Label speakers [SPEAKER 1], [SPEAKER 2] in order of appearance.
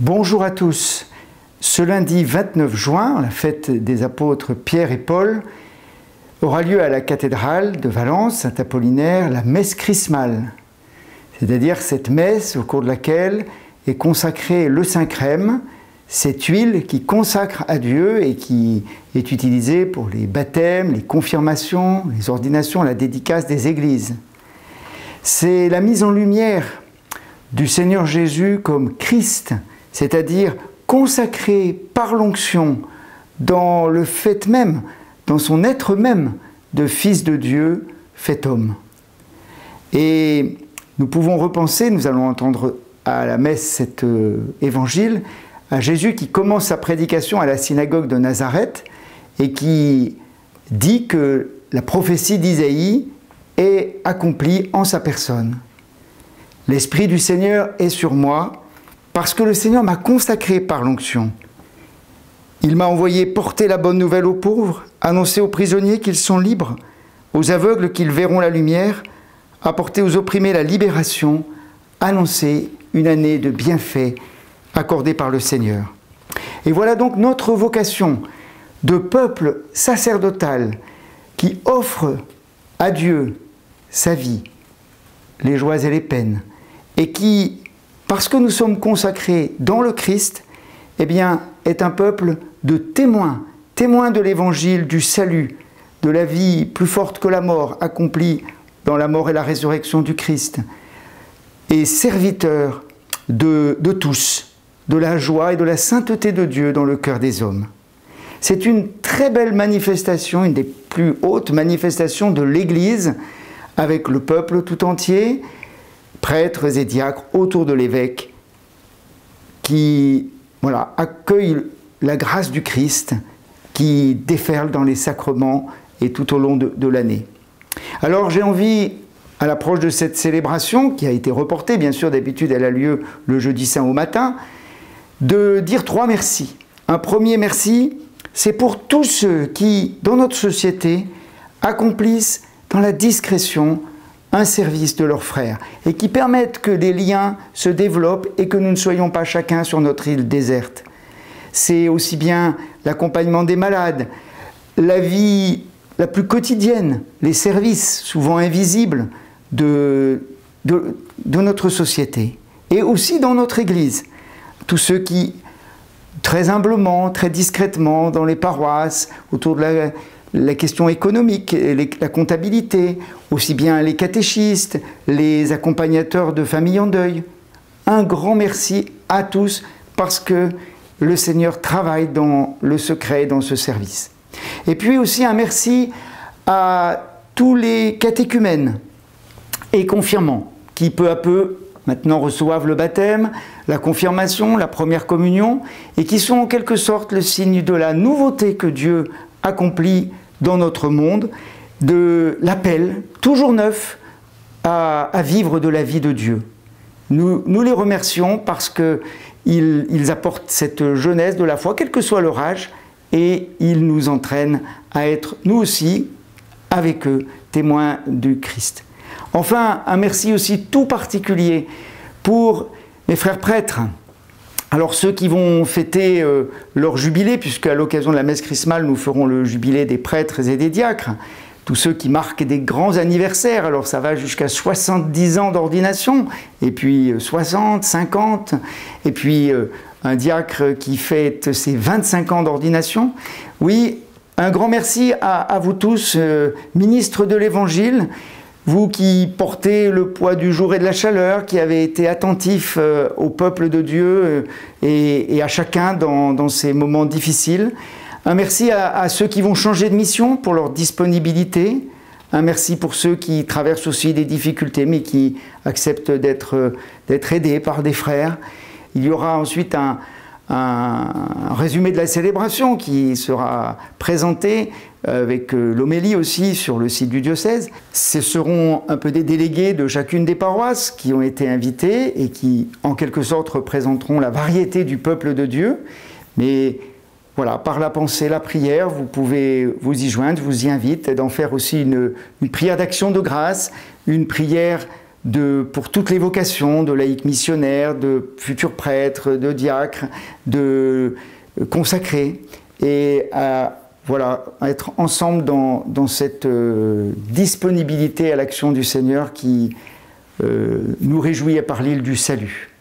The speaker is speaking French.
[SPEAKER 1] Bonjour à tous. Ce lundi 29 juin, la fête des apôtres Pierre et Paul, aura lieu à la cathédrale de Valence, Saint-Apollinaire, la messe chrismale. C'est-à-dire cette messe au cours de laquelle est consacré le Saint-Crème, cette huile qui consacre à Dieu et qui est utilisée pour les baptêmes, les confirmations, les ordinations, la dédicace des églises. C'est la mise en lumière du Seigneur Jésus comme Christ, c'est-à-dire consacré par l'onction dans le fait même, dans son être même de Fils de Dieu fait homme. Et nous pouvons repenser, nous allons entendre à la messe cet évangile, à Jésus qui commence sa prédication à la synagogue de Nazareth et qui dit que la prophétie d'Isaïe est accomplie en sa personne. L'Esprit du Seigneur est sur moi, parce que le Seigneur m'a consacré par l'onction. Il m'a envoyé porter la bonne nouvelle aux pauvres, annoncer aux prisonniers qu'ils sont libres, aux aveugles qu'ils verront la lumière, apporter aux opprimés la libération, annoncer une année de bienfaits accordée par le Seigneur. Et voilà donc notre vocation de peuple sacerdotal qui offre à Dieu sa vie, les joies et les peines, et qui, parce que nous sommes consacrés dans le Christ, eh bien, est un peuple de témoins, témoins de l'évangile, du salut, de la vie plus forte que la mort, accomplie dans la mort et la résurrection du Christ, et serviteurs de tous, de la joie et de la sainteté de Dieu dans le cœur des hommes. C'est une très belle manifestation, une des plus hautes manifestations de l'Église, avec le peuple tout entier, prêtres et diacres autour de l'évêque, qui accueillent la grâce du Christ, qui déferle dans les sacrements et tout au long de l'année. Alors j'ai envie, à l'approche de cette célébration, qui a été reportée, bien sûr d'habitude elle a lieu le jeudi saint au matin, de dire 3 merci. Un premier merci, c'est pour tous ceux qui, dans notre société, accomplissent dans la discrétion un service de leurs frères et qui permettent que des liens se développent et que nous ne soyons pas chacun sur notre île déserte. C'est aussi bien l'accompagnement des malades, la vie la plus quotidienne, les services souvent invisibles de notre société et aussi dans notre Église. Tous ceux qui, très humblement, très discrètement, dans les paroisses, autour de la question économique, la comptabilité, aussi bien les catéchistes, les accompagnateurs de familles en deuil. Un grand merci à tous parce que le Seigneur travaille dans le secret, dans ce service. Et puis aussi un merci à tous les catéchumènes et confirmants qui peu à peu maintenant reçoivent le baptême, la confirmation, la première communion et qui sont en quelque sorte le signe de la nouveauté que Dieu accomplit dans notre monde, de l'appel toujours neuf à vivre de la vie de Dieu. Nous les remercions parce qu'ils apportent cette jeunesse de la foi, quel que soit leur âge, et ils nous entraînent à être, nous aussi, avec eux, témoins du Christ. Enfin, un merci aussi tout particulier pour mes frères prêtres. Alors ceux qui vont fêter leur jubilé, puisque à l'occasion de la messe chrismale, nous ferons le jubilé des prêtres et des diacres, tous ceux qui marquent des grands anniversaires, alors ça va jusqu'à 70 ans d'ordination, et puis 60, 50, et puis un diacre qui fête ses 25 ans d'ordination. Oui, un grand merci à vous tous, ministres de l'Évangile, vous qui portez le poids du jour et de la chaleur, qui avez été attentifs au peuple de Dieu et à chacun dans ces moments difficiles. Un merci à ceux qui vont changer de mission pour leur disponibilité. Un merci pour ceux qui traversent aussi des difficultés mais qui acceptent d'être aidés par des frères. Il y aura ensuite un résumé de la célébration qui sera présenté avec l'homélie aussi sur le site du diocèse. Ce seront un peu des délégués de chacune des paroisses qui ont été invités et qui, en quelque sorte, représenteront la variété du peuple de Dieu. Mais voilà, par la pensée, la prière, vous pouvez vous y joindre, je vous y invite, d'en faire aussi une prière d'action de grâce, une prière pour toutes les vocations, de laïcs missionnaires, de futurs prêtres, de diacres, de consacrés, et à être ensemble dans cette disponibilité à l'action du Seigneur qui nous réjouit par l'île du salut.